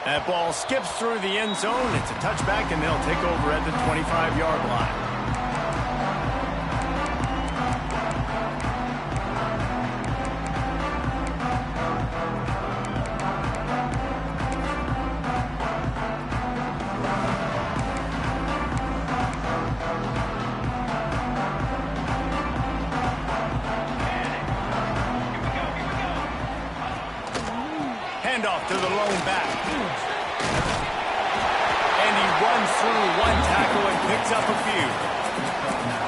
That ball skips through the end zone. It's a touchback, and they'll take over at the 25-yard line. Handoff to the lone back. And he runs through one tackle and picks up a few.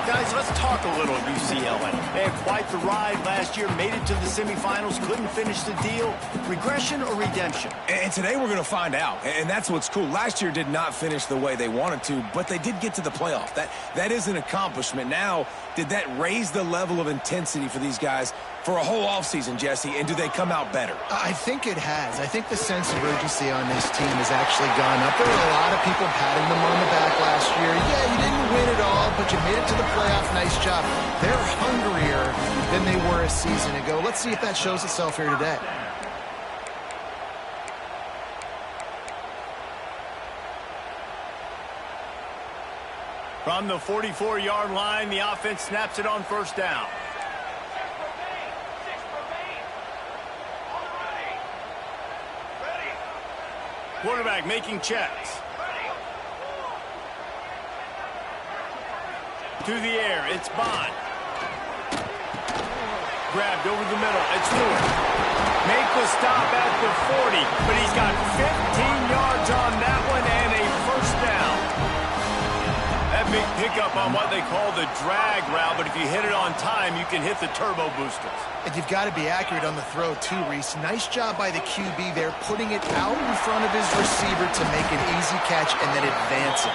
Guys, let's talk a little UCLA. They had quite the ride last year, made it to the semifinals, couldn't finish the deal. Regression or redemption? And today we're going to find out. And that's what's cool. Last year did not finish the way they wanted to, but they did get to the playoff. That is an accomplishment. Now, did that raise the level of intensity for these guys for a whole offseason, Jesse, and do they come out better? I think it has. I think the sense of urgency on this team has actually gone up. There were a lot of people patting them on the back last year. Yeah, you didn't win it all, but you made it to the playoff. Nice job. They're hungrier than they were a season ago. Let's see if that shows itself here today. From the 44-yard line, the offense snaps it on first down. Quarterback making checks. To the air, it's Bond. Grabbed over the middle, it's Stewart. Make the stop at the 40, but he's got 15 yards on that one and a first down. That big pickup on what they call the drag route, but if you hit it on time, you can hit the turbo boosters. And you've got to be accurate on the throw, too, Reese. Nice job by the QB there, putting it out in front of his receiver to make an easy catch and then advance it.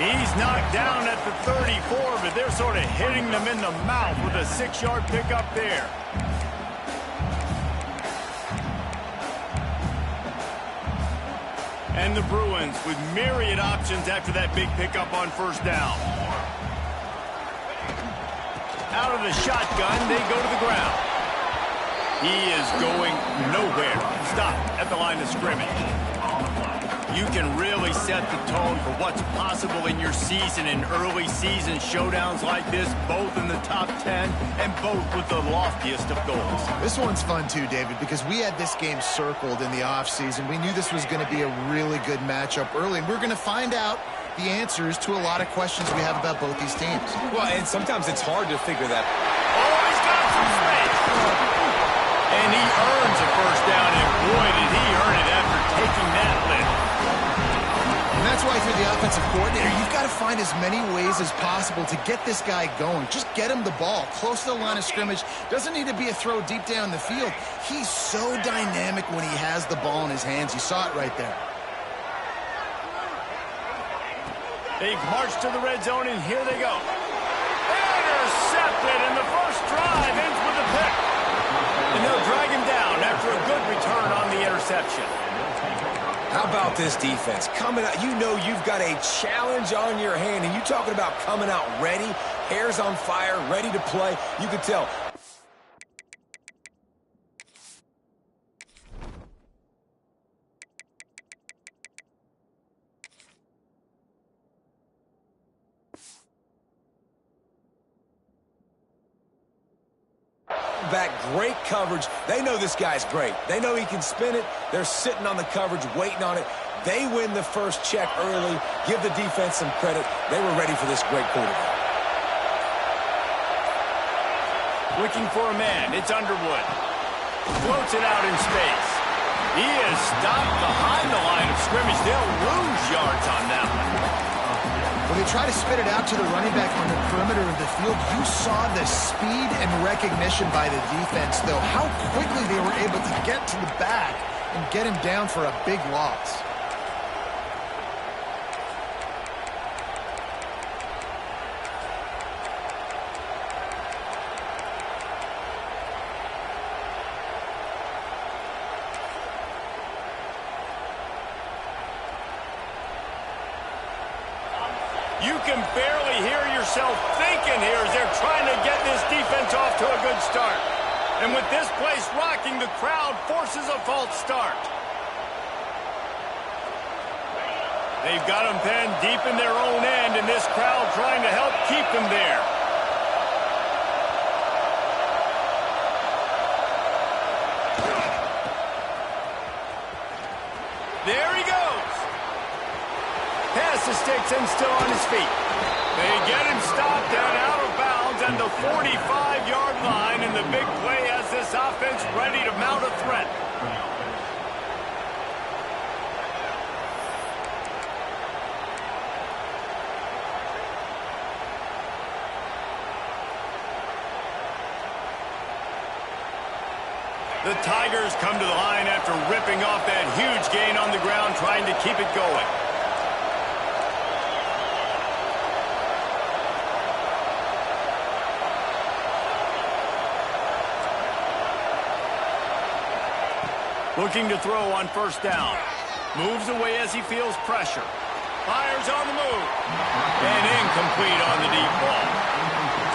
He's knocked down at the 34, but they're sort of hitting them in the mouth with a 6-yard pickup there. And the Bruins with myriad options after that big pickup on first down. Out of the shotgun, they go to the ground. He is going nowhere. Stop at the line of scrimmage. You can really set the tone for what's possible in your season in early season showdowns like this, both in the top 10 and both with the loftiest of goals. This one's fun too, David, because we had this game circled in the offseason. We knew this was going to be a really good matchup early, and we're going to find out the answers to a lot of questions we have about both these teams. Well, and sometimes it's hard to figure that. Oh, he's got some space. And he earns a first down, and boy, did he earn it after taking that lift. And that's why, if you're the offensive coordinator, you've got to find as many ways as possible to get this guy going. Just get him the ball close to the line of scrimmage. Doesn't need to be a throw deep down the field. He's so dynamic when he has the ball in his hands. You saw it right there. They've marched to the red zone, and here they go. Intercepted, and the first drive ends with a pick. And they'll drag him down after a good return on the interception. How about this defense? Coming out, you know you've got a challenge on your hand, and you talking about coming out ready, hair's on fire, ready to play. You could tell. Back, great coverage. They know this guy's great. They know he can spin it. They're sitting on the coverage, waiting on it. They win the first check early. Give the defense some credit. They were ready for this great quarterback. Looking for a man. It's Underwood. Floats it out in space. He is stopped behind the line of scrimmage. They'll lose yards on that one. When they try to spit it out to the running back on the perimeter of the field, you saw the speed and recognition by the defense, though. How quickly they were able to get to the back and get him down for a big loss. You can barely hear yourself thinking here as they're trying to get this defense off to a good start. And with this place rocking, the crowd forces a false start. They've got them pinned deep in their own end, and this crowd trying to help keep them there. There he goes. Past the sticks and still on his feet. They get him stopped and out of bounds at the 45-yard line, and the big play has this offense ready to mount a threat. The Tigers come to the line after ripping off that huge gain on the ground, trying to keep it going. Looking to throw on first down. Moves away as he feels pressure. Fires on the move. And incomplete on the deep ball.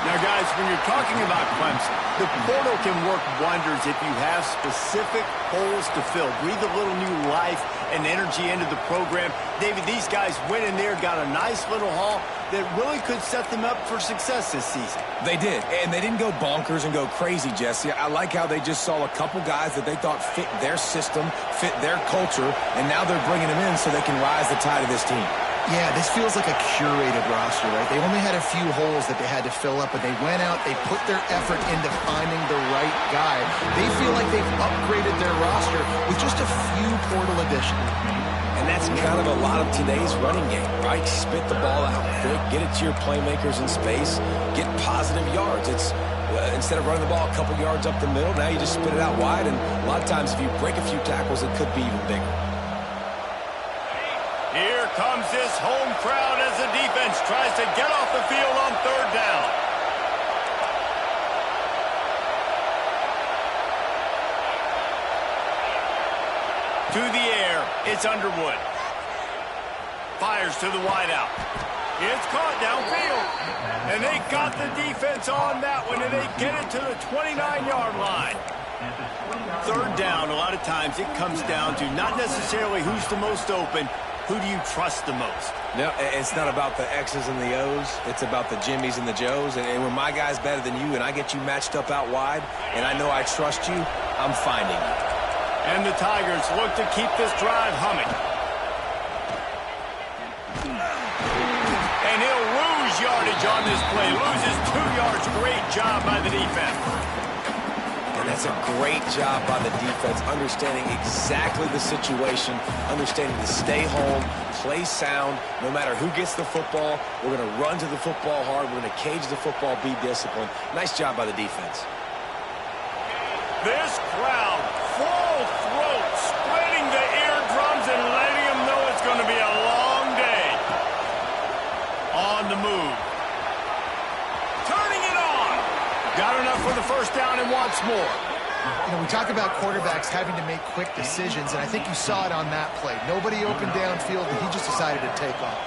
Now, guys, when you're talking about Clemson, the portal can work wonders if you have specific holes to fill. Breathe a little new life and energy into the program. David, these guys went in there, got a nice little haul that really could set them up for success this season. They did, and they didn't go bonkers and go crazy, Jesse. I like how they just saw a couple guys that they thought fit their system, fit their culture, and now they're bringing them in so they can rise the tide of this team. Yeah, this feels like a curated roster, right? They only had a few holes that they had to fill up, but they went out, they put their effort into finding the right guy. They feel like they've upgraded their roster with just a few portal additions. And that's kind of a lot of today's running game, right? Spit the ball out quick, get it to your playmakers in space, get positive yards. It's instead of running the ball a couple yards up the middle, now you just spit it out wide, and a lot of times if you break a few tackles, it could be even bigger. Here comes this home crowd as the defense tries to get off the field on third down. To the air, it's Underwood. Fires to the wideout. It's caught downfield. And they got the defense on that one, and they get it to the 29-yard line. Third down, a lot of times it comes down to not necessarily who's the most open, who do you trust the most? No, it's not about the X's and the O's. It's about the Jimmys and the Joes. And when my guy's better than you and I get you matched up out wide and I know I trust you, I'm finding you. And the Tigers look to keep this drive humming. And he'll lose yardage on this play. Loses 2 yards. Great job by the defense. And that's a great job by the defense, understanding exactly the situation, understanding to stay home, play sound. No matter who gets the football, we're going to run to the football hard. We're going to cage the football, be disciplined. Nice job by the defense. This crowd, full throat, spreading the eardrums and letting them know it's going to be a long day. On the move. Turning it on. Got enough for the first down and wants more. You know, we talk about quarterbacks having to make quick decisions, and I think you saw it on that play. Nobody opened downfield, and he just decided to take off.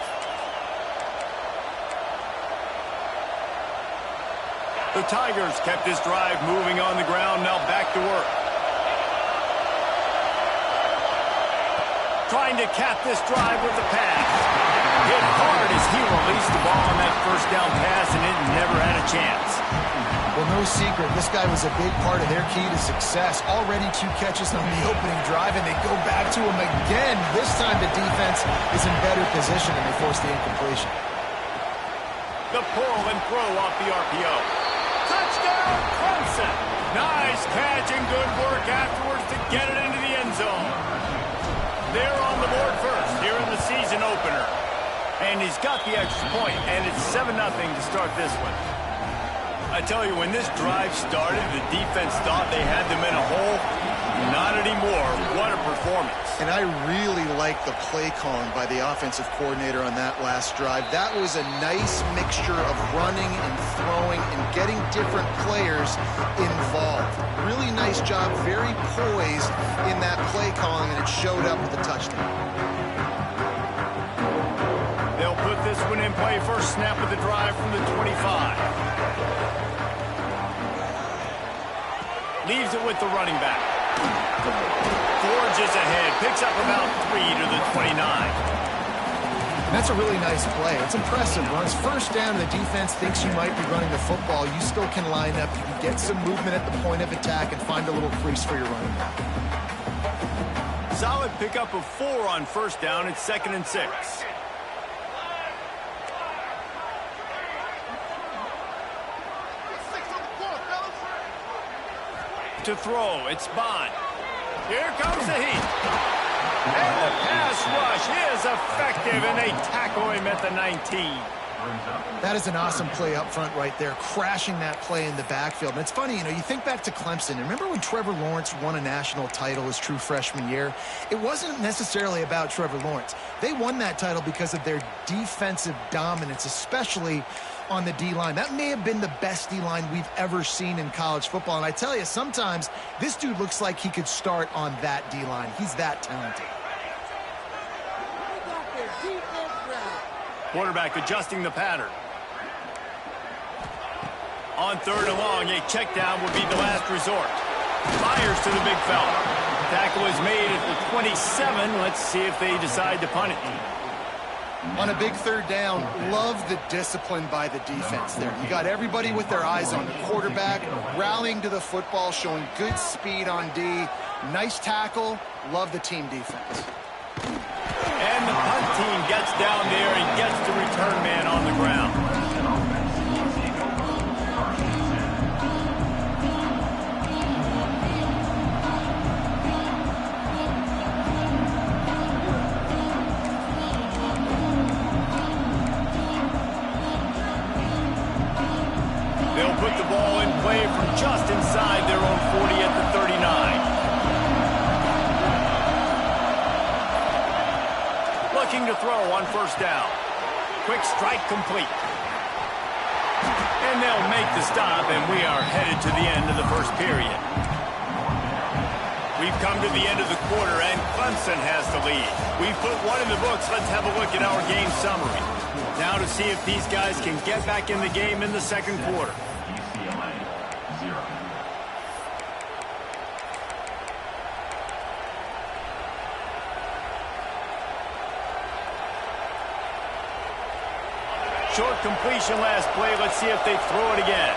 The Tigers kept this drive moving on the ground, now back to work. Trying to cap this drive with the pass. Hit hard as he released the ball on that first down pass, and it never had a chance. Well, no secret, this guy was a big part of their key to success. Already 2 catches on the opening drive, and they go back to him again. This time the defense is in better position, and they force the incompletion. The pull and throw off the RPO. Touchdown, Clemson. Nice catch and good work afterwards to get it into the end zone. They're on the board first here in the season opener. And he's got the extra point, and it's 7-0 to start this one. I tell you, when this drive started, the defense thought they had them in a hole. Not anymore. What a performance. And I really like the play calling by the offensive coordinator on that last drive. That was a nice mixture of running and throwing and getting different players involved. Really nice job, very poised in that play calling, and it showed up with the touchdown. They'll put this one in play. First snap of the drive from the 25. Leaves it with the running back. Forges ahead. Picks up about 3 to the 29. And that's a really nice play. It's impressive. Runs first down, and the defense thinks you might be running the football. You still can line up. You can get some movement at the point of attack and find a little crease for your running back. Solid pickup of 4 on first down. It's 2nd and 6. To throw, it's Bond. Here comes the heat. And the pass rush is effective, and they tackle him at the 19. That is an awesome play up front right there, crashing that play in the backfield. And it's funny, you think back to Clemson. Remember when Trevor Lawrence won a national title his true freshman year? It wasn't necessarily about Trevor Lawrence. They won that title because of their defensive dominance, especially on the D-line. That may have been the best D-line we've ever seen in college football. And I tell you, sometimes this dude looks like he could start on that D-line. He's that talented. Quarterback adjusting the pattern. On 3rd and long, a check down would be the last resort. Fires to the big fella. Tackle is made at the 27. Let's see if they decide to punt it. On a big 3rd down, love the discipline by the defense there. You got everybody with their eyes on the quarterback, rallying to the football, showing good speed on D. Nice tackle. Love the team defense. And the punt team gets down there and gets the return man on the ground. They'll put the ball in play from just inside their own 40 at the 39. Looking to throw on first down. Quick strike complete. And they'll make the stop, and we are headed to the end of the first period. We've come to the end of the quarter, and Clemson has the lead. We've put 1 in the books. Let's have a look at our game summary. Now to see if these guys can get back in the game in the second quarter. Short completion last play. Let's see if they throw it again.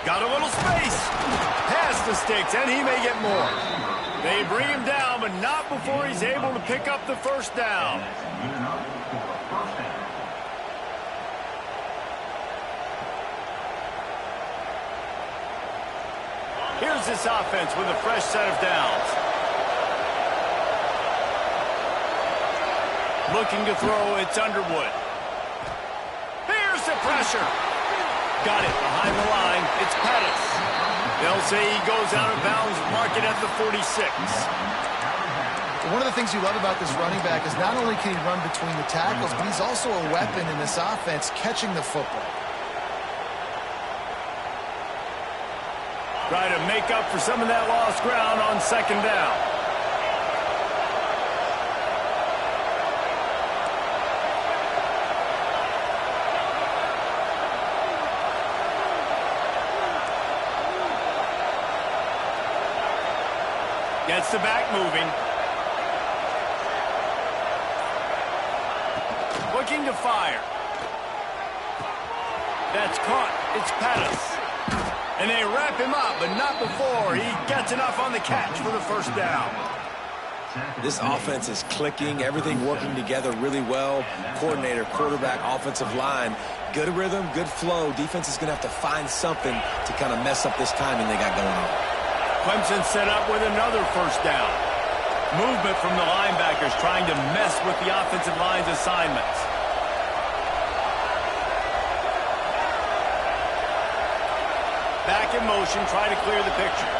Got a little space. Past the sticks, and he may get more. They bring him down, but not before he's able to pick up the first down. Here's this offense with a fresh set of downs. Looking to throw, it's Underwood. Here's the pressure. Got it behind the line. It's Pettis. They'll say he goes out of bounds, mark it at the 46. One of the things you love about this running back is not only can he run between the tackles, but he's also a weapon in this offense catching the football. Try to make up for some of that lost ground on second down. Gets the back moving. Looking to fire. That's caught. It's Pettis. And they wrap him up, but not before he gets enough on the catch for the first down. This offense is clicking, everything working together really well. Coordinator, quarterback, offensive line, good rhythm, good flow. Defense is going to have to find something to kind of mess up this timing they got going on. Clemson set up with another first down. Movement from the linebackers trying to mess with the offensive line's assignments. Back in motion, try to clear the picture.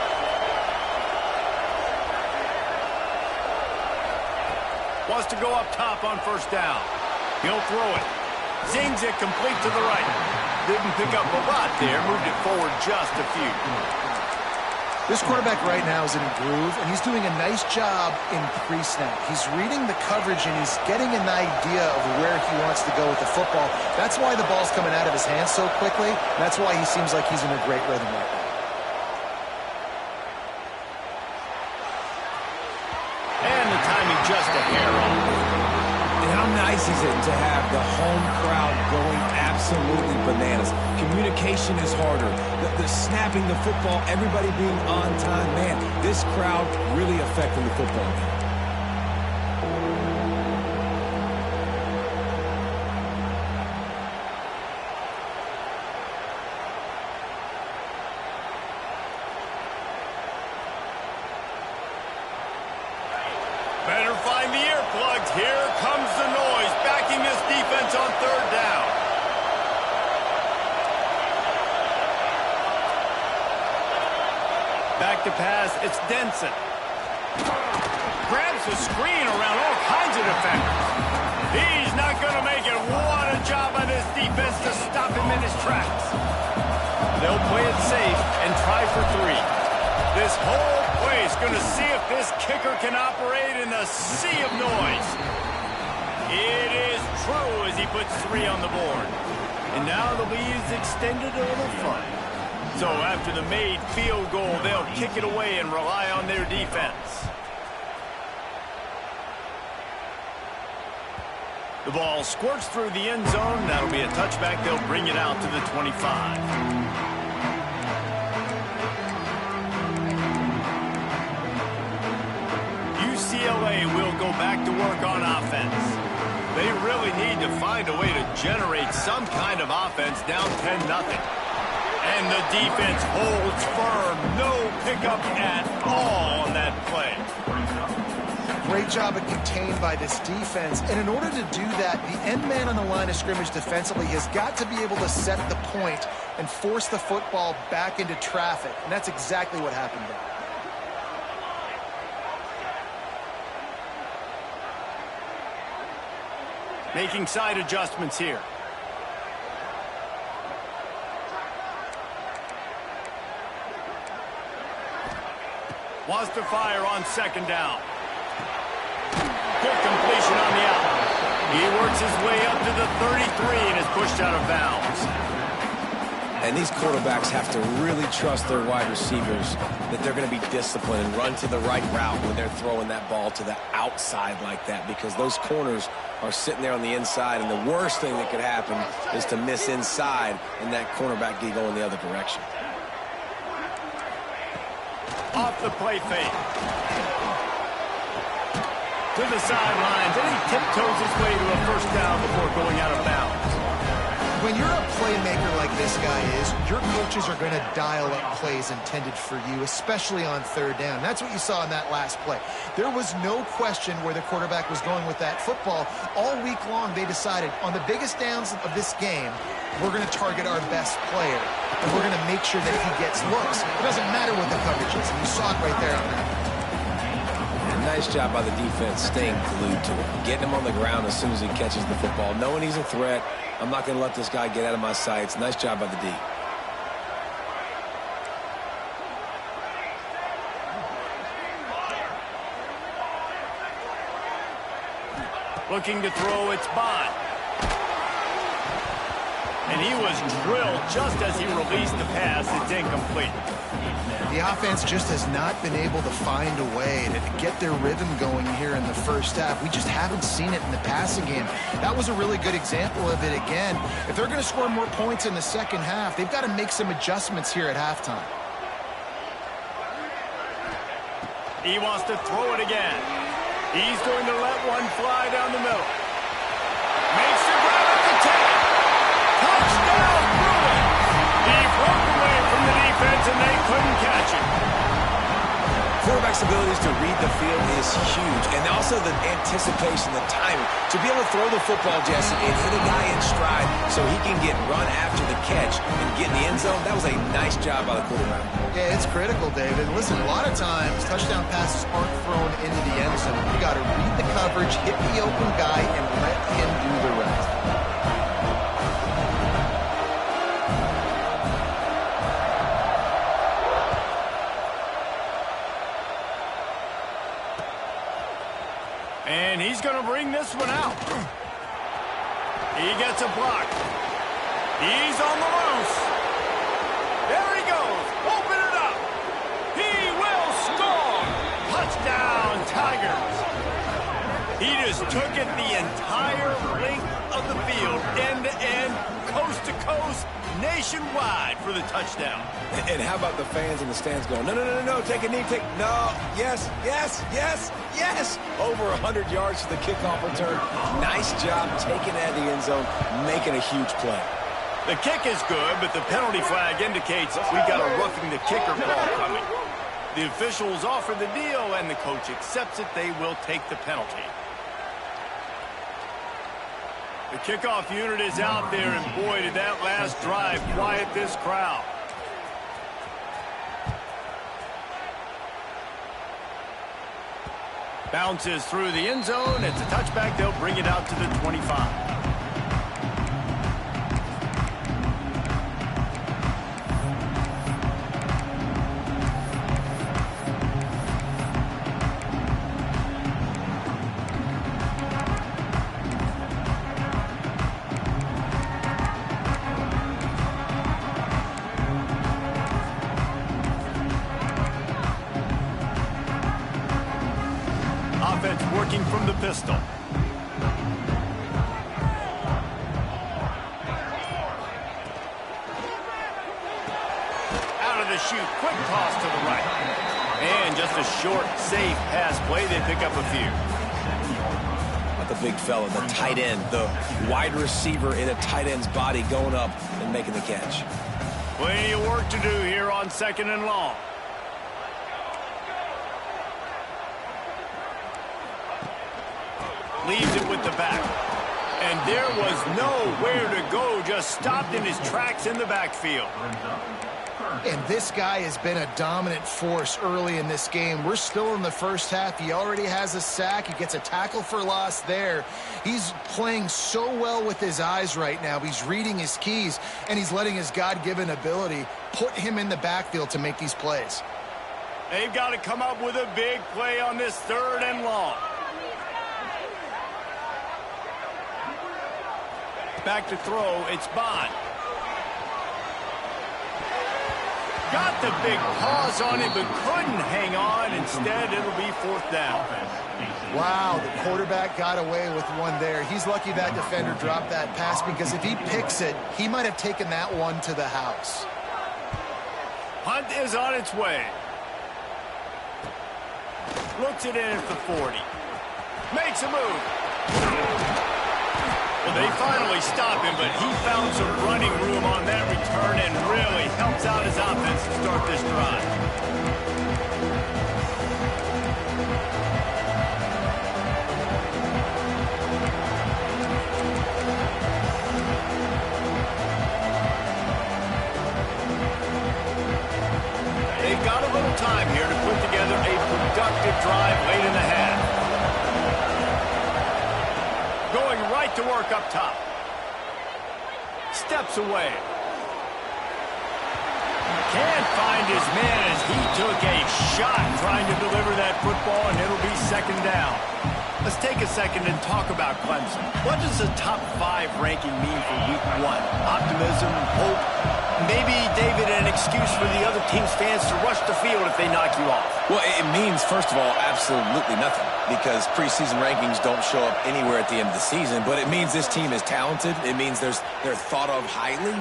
Wants to go up top on first down. He'll throw it. Zings it complete to the right. Didn't pick up a lot there, moved it forward just a few. This quarterback right now is in a groove, and he's doing a nice job in pre-snap. He's reading the coverage, and he's getting an idea of where he wants to go with the football. That's why the ball's coming out of his hands so quickly. That's why he seems like he's in a great rhythm right now. And how nice is it to have the home crowd going absolutely bananas? Communication is harder. The snapping the football, everybody being on time. Man, this crowd really affecting the football game. Better find the earplugs. Here comes the noise, backing this defense on third down. Back to pass, it's Denson. Grabs the screen around all kinds of defenders. He's not going to make it. What a job by this defense to stop him in his tracks. They'll play it safe and try for 3. This whole place going to see if this kicker can operate in the sea of noise. It is true as he puts 3 on the board. And now the lead's extended a little further. So after the made field goal, they'll kick it away and rely on their defense. The ball squirts through the end zone. That'll be a touchback. They'll bring it out to the 25. UCLA will go back to work on offense. They really need to find a way to generate some kind of offense down 10-0. And the defense holds firm. No pickup at all on that play. Great job at contained by this defense. And in order to do that, the end man on the line of scrimmage defensively has got to be able to set the point and force the football back into traffic. And that's exactly what happened there. Making side adjustments here. Wants to fire on second down. Good completion on the out. He works his way up to the 33 and is pushed out of bounds. And these quarterbacks have to really trust their wide receivers that they're going to be disciplined and run to the right route when they're throwing that ball to the outside like that, because those corners are sitting there on the inside, and the worst thing that could happen is to miss inside and that cornerback get going the other direction. Off the play fake. To the sidelines, and he tiptoes his way to a first down before going out of bounds. When you're a playmaker like this guy is, your coaches are going to dial up plays intended for you, especially on third down. That's what you saw in that last play. There was no question where the quarterback was going with that football. All week long, they decided on the biggest downs of this game, we're going to target our best player, and we're going to make sure that he gets looks. It doesn't matter what the coverage is, and you saw it right there on that. Nice job by the defense staying glued to him, getting him on the ground as soon as he catches the football, knowing he's a threat. I'm not going to let this guy get out of my sights. Nice job by the D. Looking to throw, it's Bond. And he was drilled just as he released the pass. It's incomplete. The offense just has not been able to find a way to get their rhythm going here in the first half. We just haven't seen it in the passing game. That was a really good example of it again. If they're going to score more points in the second half, they've got to make some adjustments here at halftime. He wants to throw it again. He's going to let one fly down the middle. Makes the grab at the 10. Touchdown, Bruin! He broke away from the defense, and they couldn't catch him. Quarterback's abilities to read the field is huge, and also the anticipation, the timing. To be able to throw the football, Jesse, and hit a guy in stride so he can get run after the catch and get in the end zone, that was a nice job by the quarterback. Yeah, it's critical, David. Listen, a lot of times, touchdown passes aren't thrown into the end zone. You got to read the coverage, hit the open guy, and let him do the rest. And he's going to bring this one out. He gets a block. He's on the loose. There he goes. Open it up. He will score. Touchdown, Tigers. He just took it the entire length of the field, end to end, coast to coast, nationwide for the touchdown. And how about the fans in the stands going, no, no, no, no, no, take a knee, no, yes, yes, yes, yes. Over 100 yards to the kickoff return. Nice job taking it out of the end zone, making a huge play. The kick is good, but the penalty flag indicates we got a roughing the kicker call coming. The officials offer the deal, and the coach accepts it. They will take the penalty. The kickoff unit is out there, and boy, did that last drive quiet this crowd. Bounces through the end zone. It's a touchback. They'll bring it out to the 25. Offense working from the pistol. Out of the chute, quick toss to the right. And just a short, safe pass play. They pick up a few. Not the big fella, the tight end, the wide receiver in a tight end's body going up and making the catch. Plenty of work to do here on 2nd and long. Leaves it with the back. And there was nowhere to go, just stopped in his tracks in the backfield. And this guy has been a dominant force early in this game. We're still in the first half. He already has a sack. He gets a tackle for loss there. He's playing so well with his eyes right now. He's reading his keys, and he's letting his God-given ability put him in the backfield to make these plays. They've got to come up with a big play on this 3rd and long. Back to throw, it's Bond. Got the big paws on him, but couldn't hang on. Instead, it'll be 4th down. Wow, the quarterback got away with one there. He's lucky that defender dropped that pass, because if he picks it, he might have taken that one to the house. Hunt is on its way. Looks it in at the 40. Makes a move. Well, they finally stop him, but he found some running room on that return and really helps out his offense to start this drive. They've got a little time here to put together a productive drive late in the half. Going right to work up top. Steps away. Can't find his man as he took a shot trying to deliver that football, and it'll be 2nd down. Let's take a second and talk about Clemson. What does the top 5 ranking mean for week 1? Optimism, hope, maybe, David, an excuse for the other team's fans to rush the field if they knock you off. Well, it means, first of all, absolutely nothing, because preseason rankings don't show up anywhere at the end of the season, but it means this team is talented. It means they're thought of highly.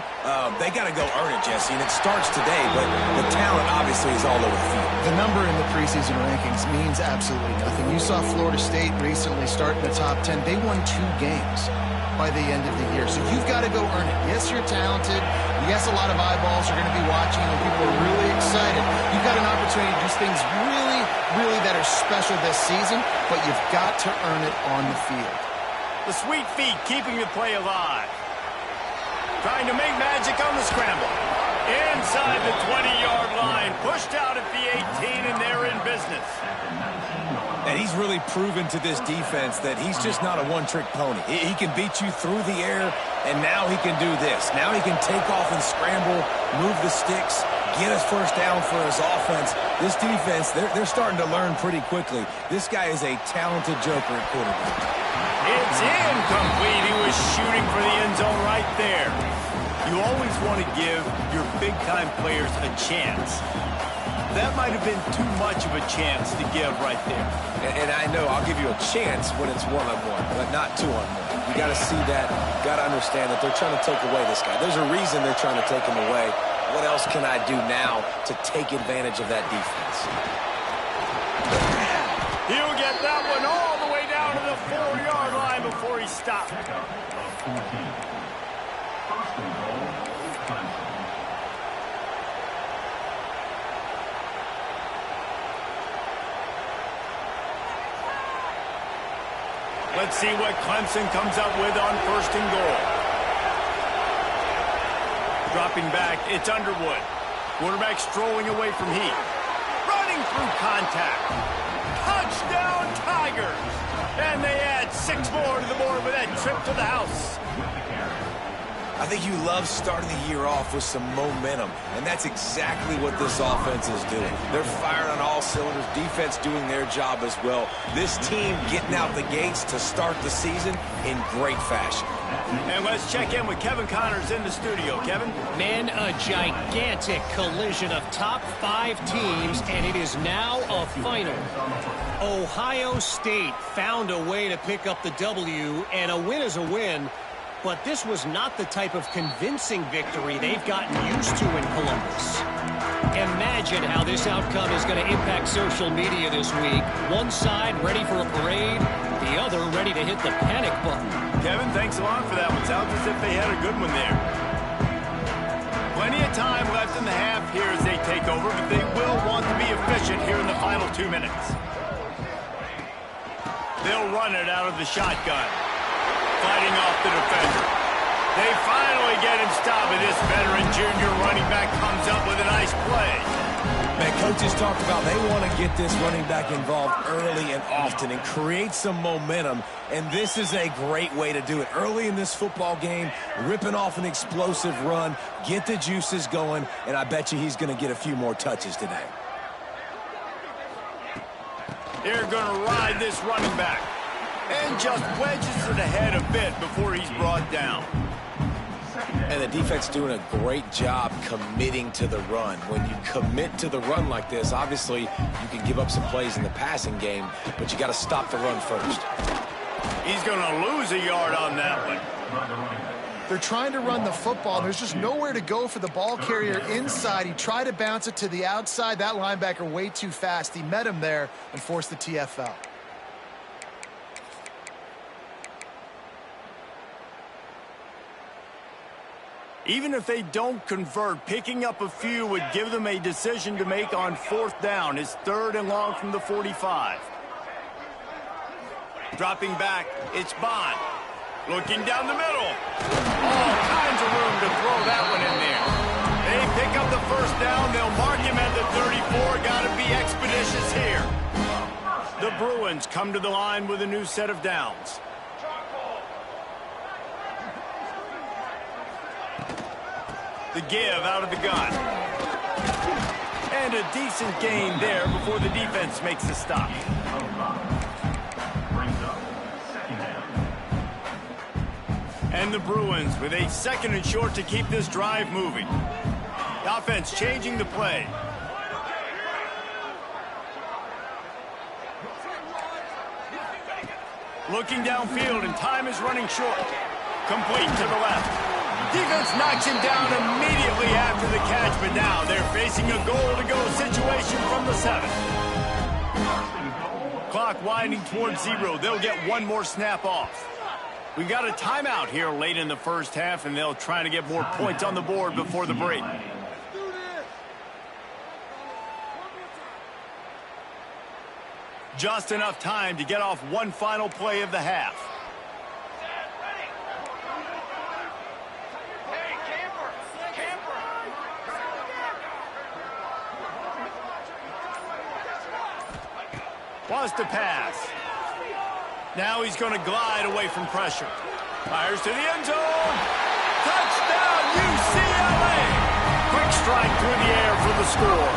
They got to go earn it, Jesse, and it starts today, but the talent obviously is all over the field. The number in the preseason rankings means absolutely nothing. You saw Florida State recently start in the top 10. They won 2 games by the end of the year. So you've got to go earn it. Yes, you're talented. Yes, a lot of eyeballs are going to be watching, and people are really excited. You've got an opportunity to do things really, really that are special this season, but you've got to earn it on the field. The sweet feet keeping the play alive. Trying to make magic on the scramble. Inside the 20-yard line. Pushed out at the 18, and they're in business. And he's really proven to this defense that he's just not a one-trick pony. He can beat you through the air, and now he can do this. Now he can take off and scramble, move the sticks, get us 1st down for his offense. This defense, they're starting to learn pretty quickly. This guy is a talented joker at quarterback. It's incomplete. He was shooting for the end zone right there. You always want to give your big-time players a chance. that might have been too much of a chance to give right there. And I know I'll give you a chance when it's one-on-one, but not two-on-one. You got to see that. You got to understand that they're trying to take away this guy. There's a reason they're trying to take him away. What else can I do now to take advantage of that defense? He'll get that one all the way down to the 4-yard line before he stopped. Let's see what Clemson comes up with on 1st and goal. Dropping back, it's Underwood. Quarterback strolling away from heat. Running through contact. Touchdown Tigers! And they add 6 more to the board with that trip to the house. I think you love starting the year off with some momentum, and that's exactly what this offense is doing. They're firing on all cylinders, defense doing their job as well. This team getting out the gates to start the season in great fashion. And let's check in with Kevin Connors in the studio. Kevin? Men, a gigantic collision of top 5 teams, and it is now a final. Ohio State found a way to pick up the W, and a win is a win. But this was not the type of convincing victory they've gotten used to in Columbus. Imagine how this outcome is going to impact social media this week. One side ready for a parade, the other ready to hit the panic button. Kevin, thanks a lot for that one. Sounds as if they had a good one there. Plenty of time left in the half here as they take over, but they will want to be efficient here in the final 2 minutes. They'll run it out of the shotgun. Fighting off the defender. They finally get him stopped, and this veteran junior running back comes up with a nice play. Man, coaches talked about they want to get this running back involved early and often and create some momentum, and this is a great way to do it. Early in this football game, ripping off an explosive run, get the juices going, and I bet you he's going to get a few more touches today. They're going to ride this running back. And just wedges it ahead a bit before he's brought down. And the defense doing a great job committing to the run. When you commit to the run like this, obviously you can give up some plays in the passing game, but you got to stop the run first. He's going to lose a yard on that one. They're trying to run the football. There's just nowhere to go for the ball carrier inside. He tried to bounce it to the outside. That linebacker way too fast. He met him there and forced the TFL. Even if they don't convert, picking up a few would give them a decision to make on 4th down. It's 3rd and long from the 45. Dropping back, it's Bond. Looking down the middle. All kinds of room to throw that one in there. They pick up the 1st down. They'll mark him at the 34. Got to be expeditious here. The Bruins come to the line with a new set of downs. The give out of the gun. And a decent gain there before the defense makes a stop. And the Bruins with a 2nd and short to keep this drive moving. The offense changing the play. Looking downfield, and time is running short. Complete to the left. Defense knocks him down immediately after the catch, but now they're facing a goal-to-go situation from the 7. Clock winding towards 0. They'll get one more snap off. We've got a timeout here late in the 1st half, and they'll try to get more points on the board before the break. Just enough time to get off one final play of the half. Wants to pass. Now he's going to glide away from pressure. Fires to the end zone. Touchdown, UCLA. Quick strike through the air for the score.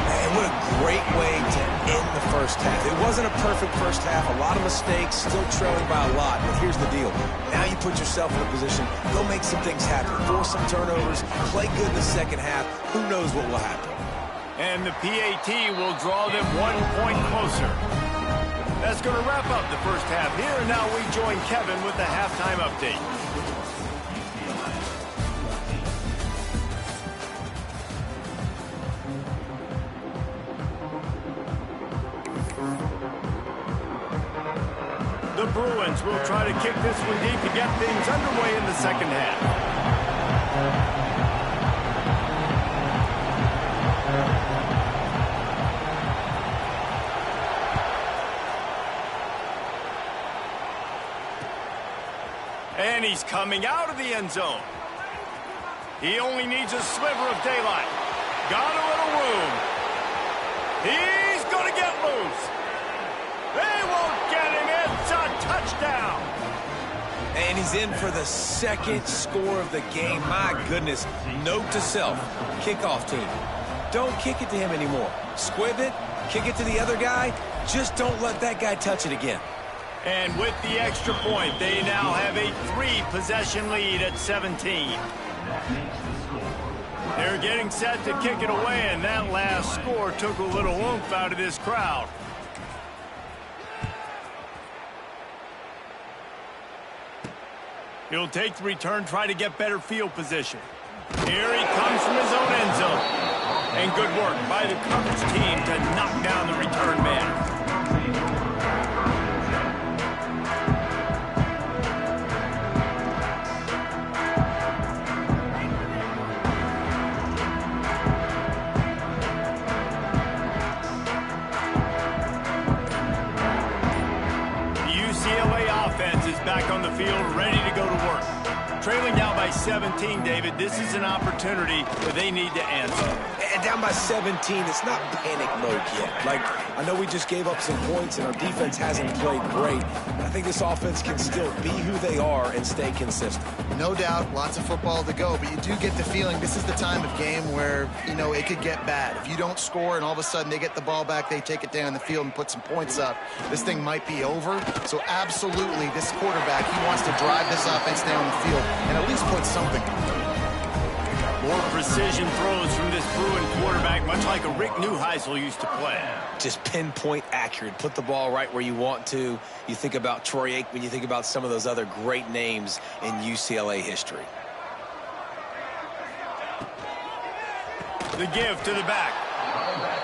Man, what a great way to end the 1st half. It wasn't a perfect 1st half. A lot of mistakes, still trailing by a lot. But here's the deal. Now you put yourself in a position, go make some things happen. Force some turnovers, play good in the 2nd half. Who knows what will happen? And the PAT will draw them 1 point closer. That's going to wrap up the first half here. And now we join Kevin with the halftime update. The Bruins will try to kick this one deep to get things underway in the second half. And he's coming out of the end zone. He only needs a sliver of daylight. Got a little room. He's going to get loose. They won't get him. It's a touchdown. And he's in for the second score of the game. My goodness. Note to self. Kickoff team. Don't kick it to him anymore. Squib it. Kick it to the other guy. Just don't let that guy touch it again. And with the extra point, they now have a 3-possession lead at 17. They're getting set to kick it away, and that last score took a little oomph out of this crowd. He'll take the return, try to get better field position. Here he comes from his own end zone. And good work by the coverage team to knock down the return man. Back on the field, ready to go to work. Trailing down by 17, David, this is an opportunity where they need to answer. And down by 17, it's not panic mode yet. Like, I know we just gave up some points and our defense hasn't played great. I think this offense can still be who they are and stay consistent. No doubt, lots of football to go, but you do get the feeling this is the time of game where, you know, it could get bad. If you don't score and all of a sudden they get the ball back, they take it down the field and put some points up, this thing might be over. So absolutely, this quarterback, he wants to drive this offense down the field and at least put something. More precision throws from this Bruin quarterback, much like a Rick Neuheisel used to play. Just pinpoint accurate. Put the ball right where you want to. You think about Troy Aikman, you think about some of those other great names in UCLA history. The give to the back.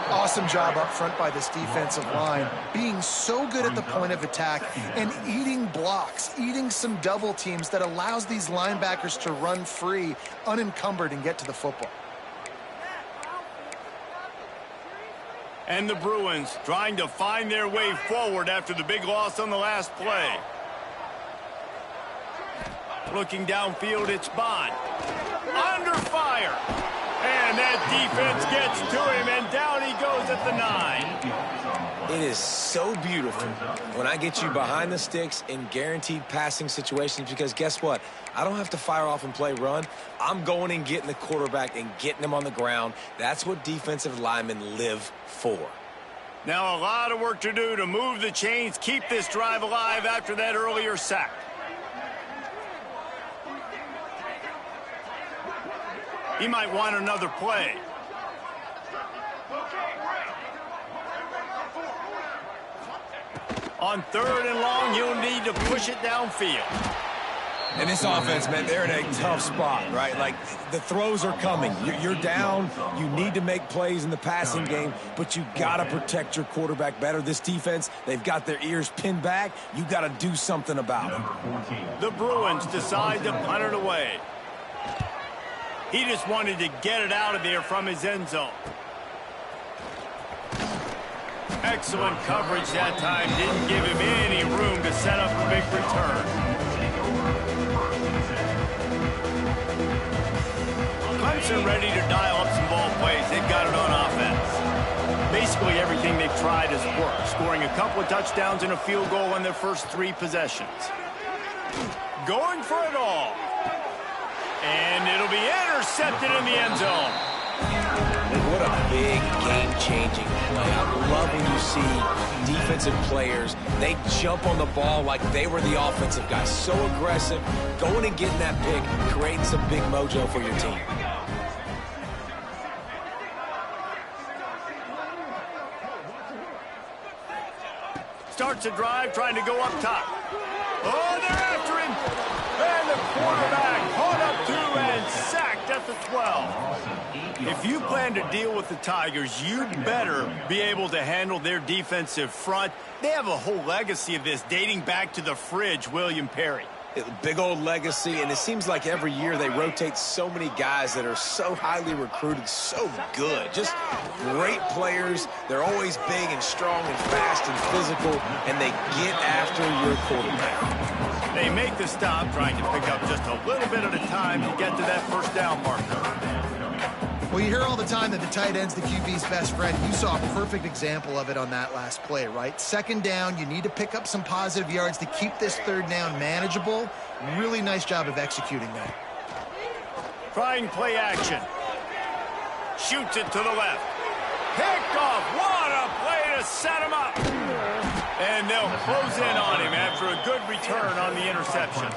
Awesome job up front by this defensive line, being so good at the point of attack and eating blocks, eating some double teams that allows these linebackers to run free, unencumbered, and get to the football. And the Bruins trying to find their way forward after the big loss on the last play. Looking downfield, it's Bond. Under fire. And that defense gets to him, and down he goes at the 9. It is so beautiful when I get you behind the sticks in guaranteed passing situations, because guess what? I don't have to fire off and play run. I'm going and getting the quarterback and getting him on the ground. That's what defensive linemen live for. Now a lot of work to do to move the chains, keep this drive alive after that earlier sack. He might want another play. On 3rd and long, you'll need to push it downfield. And this offense, man, they're in a tough spot, right? Like, the throws are coming. You're down. You need to make plays in the passing game, but you got to protect your quarterback better. This defense, they've got their ears pinned back. You got to do something about it. The Bruins decide to punt it away. He just wanted to get it out of there from his end zone. Excellent coverage that time. Didn't give him any room to set up a big return. Clemson ready to dial up some ball plays. They've got it on offense. Basically everything they've tried has worked, scoring a couple of touchdowns and a field goal on their first 3 possessions. Going for it all. And it'll be intercepted in the end zone. What a big game-changing play. I love when you see defensive players, they jump on the ball like they were the offensive guys. So aggressive, going and getting that pick, creating some big mojo for your team. starts a drive trying to go up top. Oh, they're after him. And the quarterback caught up to and sacked at the 12. If you plan to deal with the Tigers, you better be able to handle their defensive front. They have a whole legacy of this dating back to the fridge, William Perry. Big old legacy, and it seems like every year they rotate so many guys that are so highly recruited, so good. Just great players. They're always big and strong and fast and physical, and they get after your quarterback. They make the stop, trying to pick up just a little bit at a time to get to that first down marker. Well, you hear all the time that the tight end's the QB's best friend. You saw a perfect example of it on that last play, right? Second down, you need to pick up some positive yards to keep this third down manageable. Really nice job of executing that. Trying play action. Shoots it to the left. Picked off. What a play to set him up. And they'll close in on him after a good return on the interception.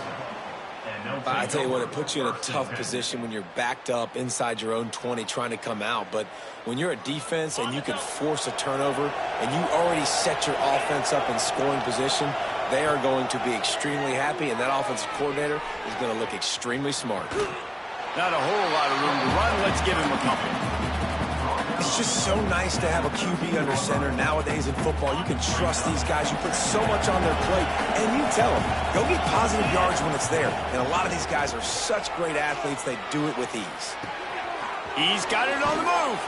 I tell you what, it puts you in a tough position when you're backed up inside your own 20 trying to come out. But when you're a defense and you can force a turnover and you already set your offense up in scoring position, they are going to be extremely happy, and that offensive coordinator is going to look extremely smart. Not a whole lot of room to run. Let's give him a couple. It's just so nice to have a QB under center. Nowadays in football, you can trust these guys. You put so much on their plate, and you tell them, go get positive yards when it's there. And a lot of these guys are such great athletes, they do it with ease. He's got it on the move.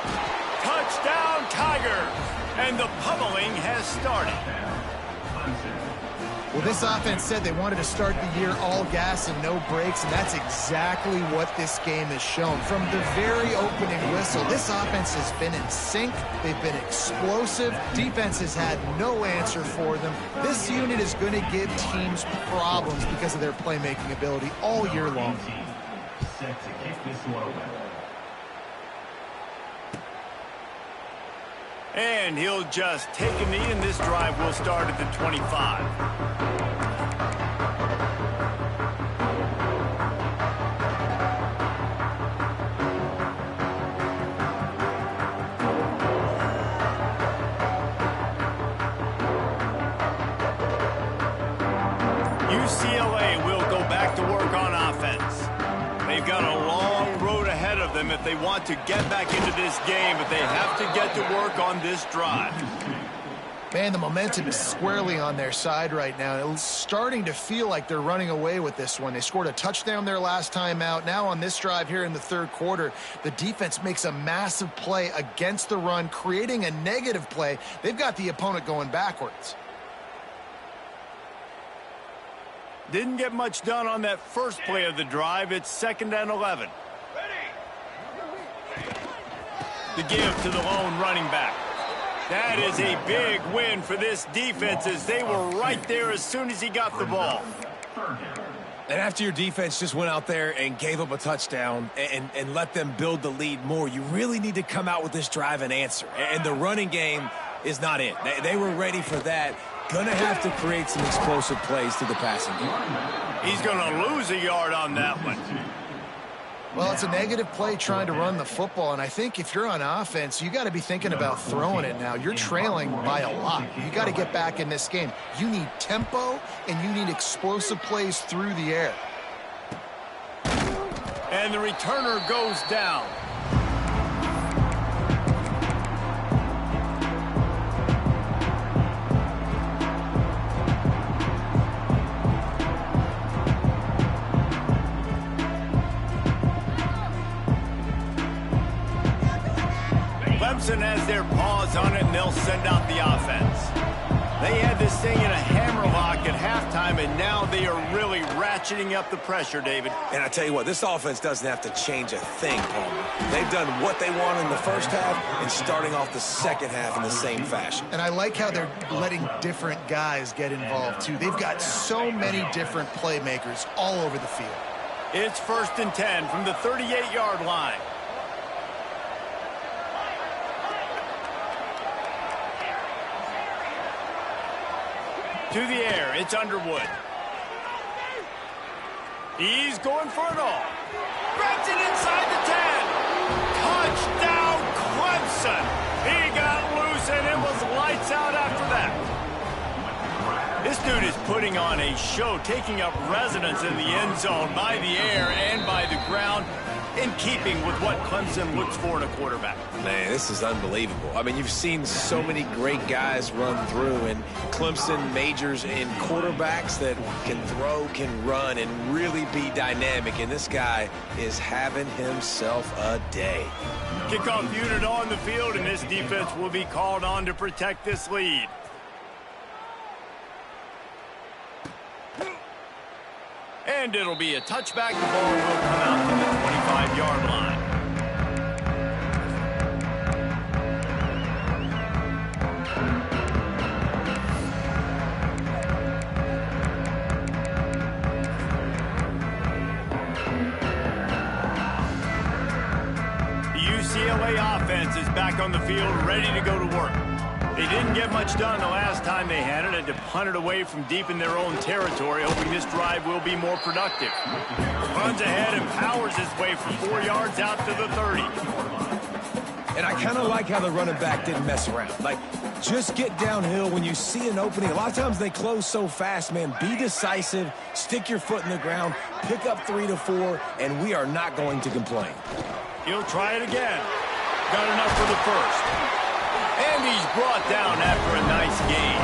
Touchdown, Tigers. And the pummeling has started. Well, this offense said they wanted to start the year all gas and no brakes, and that's exactly what this game has shown. From the very opening whistle, this offense has been in sync. They've been explosive. Defense has had no answer for them. This unit is going to give teams problems because of their playmaking ability all year long. Set to kick this one away. And he'll just take a knee, and this drive will start at the 25. UCLA will go back to work on offense. They've got a long road ahead of them if they want to get back into this game, but they have to get to work on this drive. Man, the momentum is squarely on their side right now. It's starting to feel like they're running away with this one. They scored a touchdown their last time out. Now on this drive here in the third quarter, the defense makes a massive play against the run, creating a negative play. They've got the opponent going backwards. Didn't get much done on that first play of the drive. It's 2nd and 11. The give to the lone running back. That is a big win for this defense, as they were right there as soon as he got the ball. And after your defense just went out there and gave up a touchdown and let them build the lead more, you really need to come out with this drive and answer. And the running game is not it. They were ready for that. Going to have to create some explosive plays to the passing game. He's going to lose a yard on that one. Well, it's a negative play trying to run the football, and I think if you're on offense, you got to be thinking about throwing it now. You're trailing by a lot. You got to get back in this game. You need tempo, and you need explosive plays through the air. And the returner goes down. Clemson has their paws on it, and they'll send out the offense. They had this thing in a hammerlock at halftime, and now they are really ratcheting up the pressure, David. And I tell you what, this offense doesn't have to change a thing, Palmer. They've done what they want in the first half and starting off the second half in the same fashion. And I like how they're letting different guys get involved, too. They've got so many different playmakers all over the field. It's 1st and 10 from the 38-yard line. To the air, it's Underwood. He's going for it all. Grabs it inside the 10. Touchdown, Clemson. He got loose, and it was lights out after that. This dude is putting on a show, taking up residence in the end zone by the air and by the ground, in keeping with what Clemson looks for in a quarterback. Man, this is unbelievable. I mean, you've seen so many great guys run through, and Clemson majors in quarterbacks that can throw, can run, and really be dynamic. And this guy is having himself a day. Kickoff unit on the field, and this defense will be called on to protect this lead. And it'll be a touchback. The ball will come out to the 25-yard line. The UCLA offense is back on the field, ready to go to work. They didn't get much done the last time they had it. Had to punt it away from deep in their own territory, hoping this drive will be more productive. Runs ahead and powers his way for 4 yards out to the 30. And I kind of like how the running back didn't mess around. Like, just get downhill when you see an opening. A lot of times they close so fast, man. Be decisive, stick your foot in the ground, pick up 3 to 4, and we are not going to complain. He'll try it again. Got enough for the first. And he's brought down after a nice gain.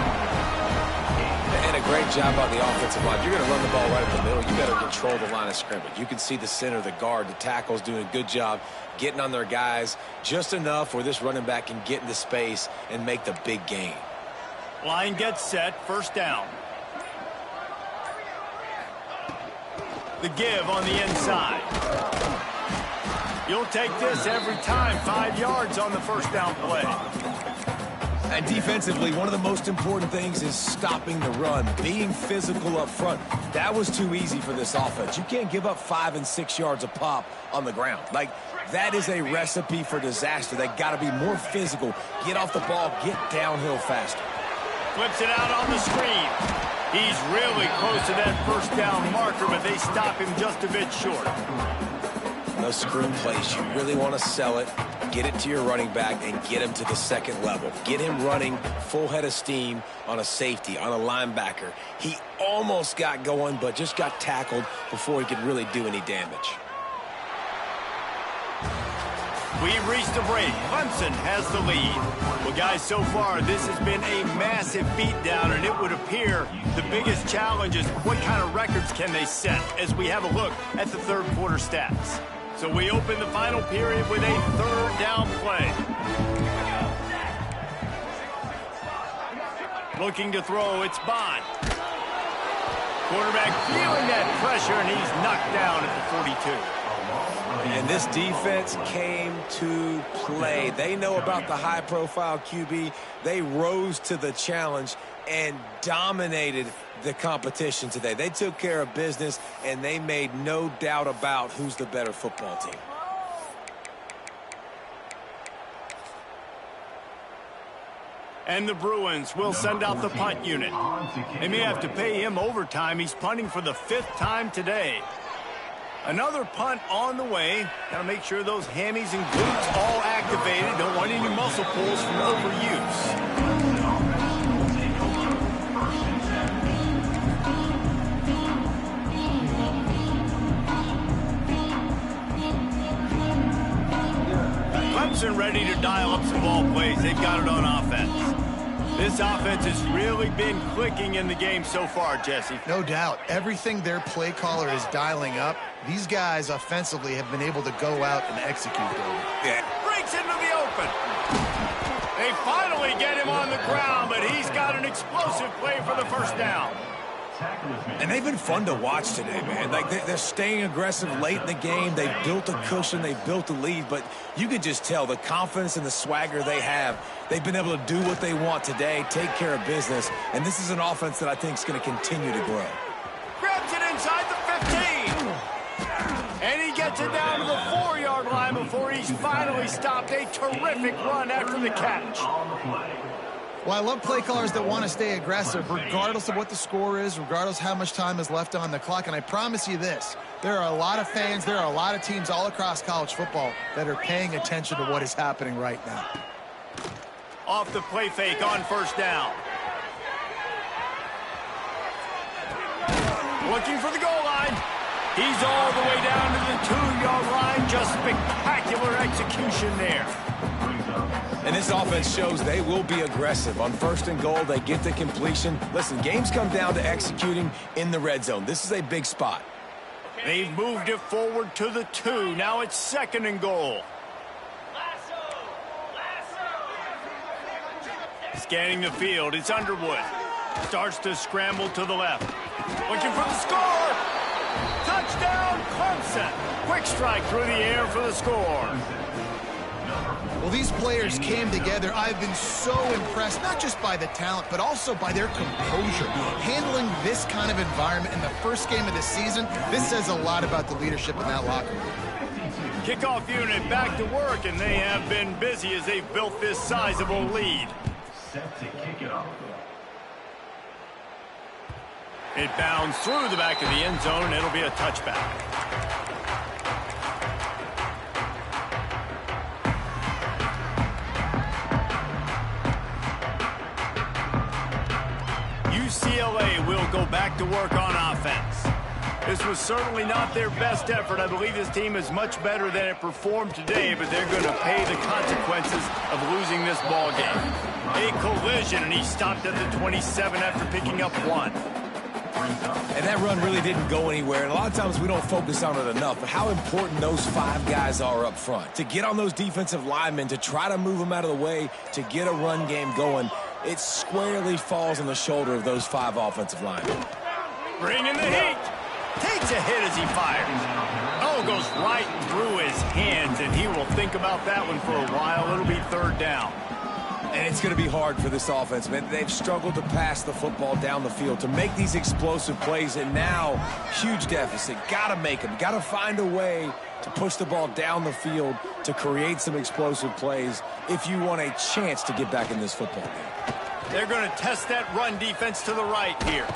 And a great job on the offensive line. You're going to run the ball right in the middle. You better control the line of scrimmage. You can see the center, the guard, the tackles doing a good job getting on their guys just enough where this running back can get into space and make the big gain. Line gets set, first down. The give on the inside. You'll take this every time. 5 yards on the first down play. And defensively, one of the most important things is stopping the run, being physical up front. That was too easy for this offense. You can't give up 5 and 6 yards a pop on the ground. Like, that is a recipe for disaster. They got to be more physical, get off the ball, get downhill faster. Flips it out on the screen. He's really close to that first down marker, but they stop him just a bit short. Those screen plays, you really want to sell it, get it to your running back, and get him to the second level. Get him running full head of steam on a safety, on a linebacker. He almost got going, but just got tackled before he could really do any damage. We've reached a break. Clemson has the lead. Well, guys, so far, this has been a massive beatdown, and it would appear the biggest challenge is what kind of records can they set as we have a look at the third quarter stats. So we open the final period with a third down play. Looking to throw, it's Bond. Quarterback feeling that pressure, and he's knocked down at the 42. And this defense came to play. They know about the high-profile QB. They rose to the challenge and dominated the competition today. They took care of business, and they made no doubt about who's the better football team. And the Bruins will send out the punt unit. They may have to pay him overtime. He's punting for the 5th time today. Another punt on the way. Got to make sure those hammies and glutes all activated. Don't want any muscle pulls from overuse. Clemson ready to dial up some ball plays. They've got it on offense. This offense has really been clicking in the game so far, Jesse. No doubt. Everything their play caller is dialing up, these guys offensively have been able to go out and execute. Yeah. Breaks into the open. They finally get him on the ground, but he's got an explosive play for the first down. And they've been fun to watch today, man. Like, they're staying aggressive late in the game. They built a cushion. They built a lead. But you could just tell the confidence and the swagger they have. They've been able to do what they want today, take care of business. And this is an offense that I think is going to continue to grow. Grabs it inside the 15. And he gets it down to the 4-yard line before he's finally stopped. A terrific run after the catch. Well, I love play callers that want to stay aggressive, regardless of what the score is, regardless how much time is left on the clock. And I promise you this, there are a lot of fans, there are a lot of teams all across college football that are paying attention to what is happening right now. Off the play fake on first down. Looking for the goal line. He's all the way down to the 2-yard line. Just spectacular execution there. And this offense shows they will be aggressive. On 1st and goal, they get the completion. Listen, games come down to executing in the red zone. This is a big spot. They've moved it forward to the 2. Now it's 2nd and goal. Scanning the field, it's Underwood. Starts to scramble to the left. Looking for the score. Touchdown, Clemson. Quick strike through the air for the score. Well, these players came together. I've been so impressed, not just by the talent, but also by their composure. Handling this kind of environment in the first game of the season, this says a lot about the leadership in that locker room. Kickoff unit back to work, and they have been busy as they've built this sizable lead. Set to kick it off. It bounds through the back of the end zone, and it'll be a touchback. UCLA will go back to work on offense. This was certainly not their best effort. I believe this team is much better than it performed today, but they're going to pay the consequences of losing this ball game. A collision, and he stopped at the 27 after picking up 1. And that run really didn't go anywhere. And a lot of times we don't focus on it enough, but how important those 5 guys are up front. To get on those defensive linemen, to try to move them out of the way, to get a run game going, it squarely falls on the shoulder of those 5 offensive linemen. Bringing the heat. Takes a hit as he fires. Oh, goes right through his hands, and he will think about that one for a while. It'll be 3rd down. And it's going to be hard for this offense, man. They've struggled to pass the football down the field, to make these explosive plays, and now, huge deficit. Got to make them. Got to find a way to push the ball down the field to create some explosive plays if you want a chance to get back in this football game. They're going to test that run defense to the right here.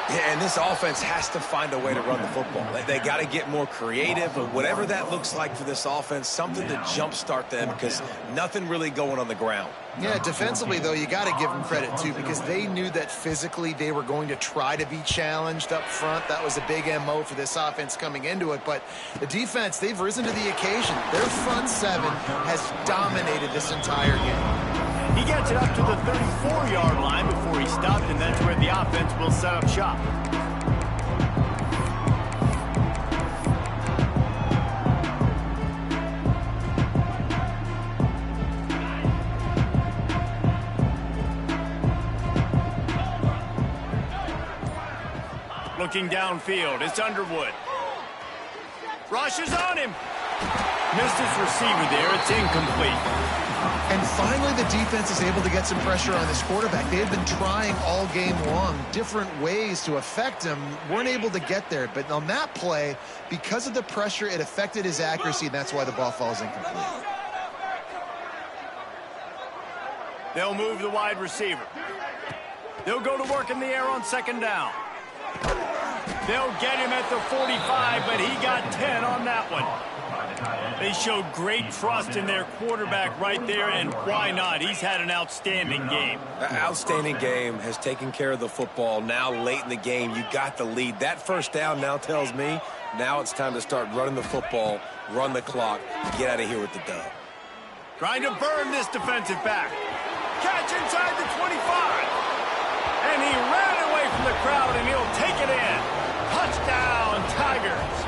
Yeah, and this offense has to find a way to run the football. They got to get more creative, but whatever that looks like for this offense, something to jumpstart them because nothing really going on the ground. Yeah, defensively, though, you got to give them credit, too, because they knew that physically they were going to try to be challenged up front. That was a big MO for this offense coming into it. But the defense, they've risen to the occasion. Their front 7 has dominated this entire game. He gets it up to the 34-yard line before he stopped, and that's where the offense will set up shop. Looking downfield, it's Underwood. Rushes on him. Missed his receiver there. It's incomplete. And finally, the defense is able to get some pressure on this quarterback. They had been trying all game long different ways to affect him. Weren't able to get there. But on that play, because of the pressure, it affected his accuracy, and that's why the ball falls incomplete. They'll move the wide receiver. They'll go to work in the air on 2nd down. They'll get him at the 45, but he got 10 on that one. They showed great trust in their quarterback right there, and why not? He's had an outstanding game. Outstanding game, has taken care of the football. Now late in the game, you got the lead. That 1st down now tells me now it's time to start running the football, run the clock, get out of here with the dub. Trying to burn this defensive back. Catch inside the 25. And he ran away from the crowd, and he'll take it in. Touchdown, Tigers.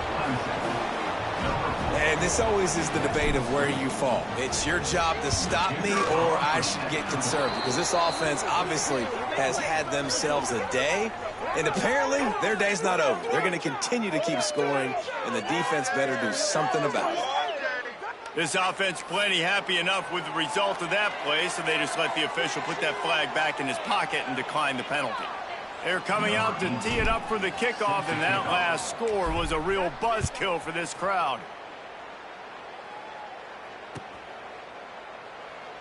And this always is the debate of where you fall. It's your job to stop me or I should get concerned because this offense obviously has had themselves a day, and apparently their day's not over. They're going to continue to keep scoring, and the defense better do something about it. This offense plenty happy enough with the result of that play, so they just let the official put that flag back in his pocket and decline the penalty. They're coming out to tee it up for the kickoff, and that last score was a real buzzkill for this crowd.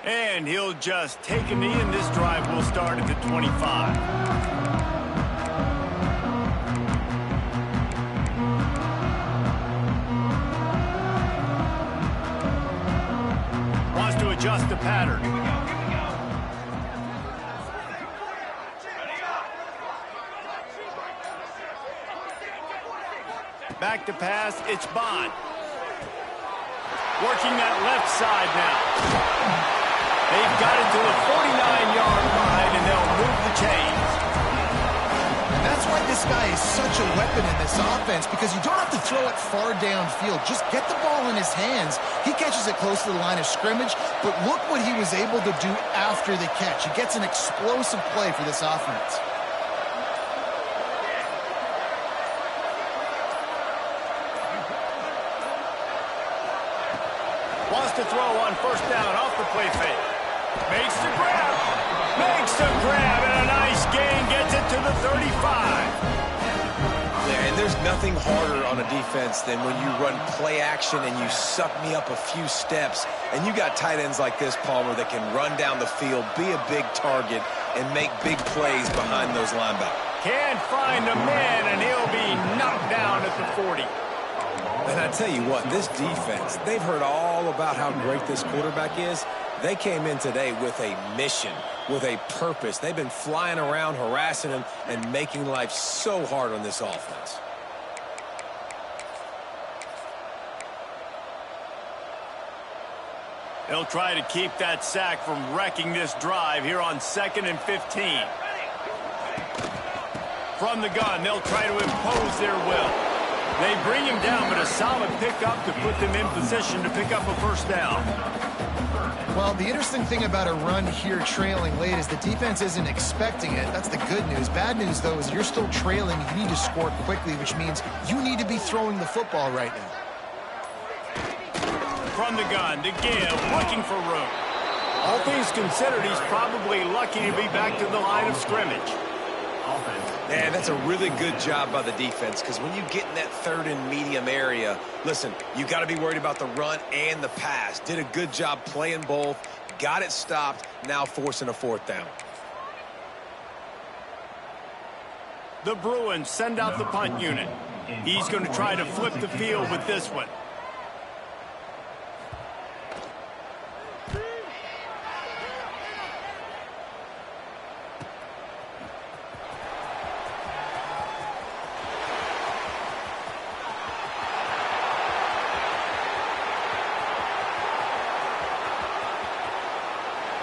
And he'll just take a knee, and this drive will start at the 25. Wants to adjust the pattern. to pass. It's Bond. Working that left side now. They've got it to the 49-yard line, and they'll move the chains. And that's why this guy is such a weapon in this offense, because you don't have to throw it far downfield. Just get the ball in his hands. He catches it close to the line of scrimmage, but look what he was able to do after the catch. He gets an explosive play for this offense. Wants to throw on first down off the play fake. Makes the grab. Makes the grab, and a nice gain gets it to the 35. Yeah, and there's nothing harder on a defense than when you run play action and you suck me up a few steps. And you got tight ends like this, Palmer, that can run down the field, be a big target, and make big plays behind those linebackers. Can't find a man, and he'll be knocked down at the 40. And I tell you what, this defense, they've heard all about how great this quarterback is. They came in today with a mission, with a purpose. They've been flying around, harassing him, and making life so hard on this offense. They'll try to keep that sack from wrecking this drive here on 2nd and 15. From the gun, they'll try to impose their will. They bring him down, but a solid pickup to put them in position to pick up a first down. Well, the interesting thing about a run here trailing late is the defense isn't expecting it. That's the good news. Bad news, though, is you're still trailing. You need to score quickly, which means you need to be throwing the football right now. From the gun to give, looking for room. All things considered, he's probably lucky to be back to the line of scrimmage. Man, that's a really good job by the defense, because when you get in that 3rd and medium area, listen, you got to be worried about the run and the pass. Did a good job playing both, got it stopped, now forcing a 4th down. The Bruins send out the punt unit. He's going to try to flip the field with this one.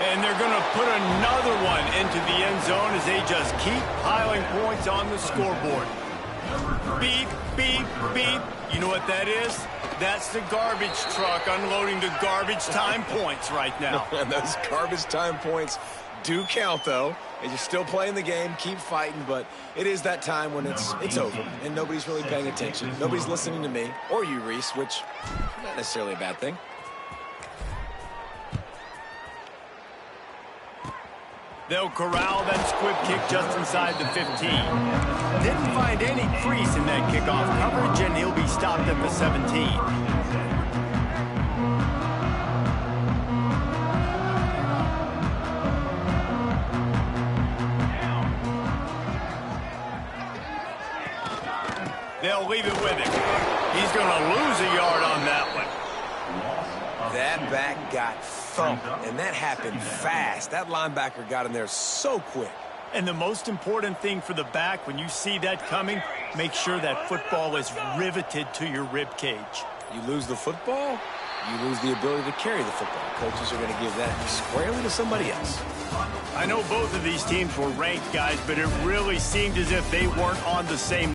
And they're going to put another one into the end zone as they just keep piling points on the scoreboard. Beep, beep, beep. You know what that is? That's the garbage truck unloading the garbage time points right now. And those garbage time points do count, though. And you're still playing the game, keep fighting, but it is that time when it's over and nobody's really paying attention. Nobody's listening to me or you, Reese, which is not necessarily a bad thing. They'll corral that squib kick just inside the 15. Didn't find any crease in that kickoff coverage, and he'll be stopped at the 17. They'll leave it with him. He's going to lose a yard on that one. That back got thumped, and that happened fast. That linebacker got in there so quick. And the most important thing for the back, when you see that coming, make sure that football is riveted to your rib cage. You lose the football, you lose the ability to carry the football. Coaches are going to give that squarely to somebody else. I know both of these teams were ranked, guys, but it really seemed as if they weren't on the same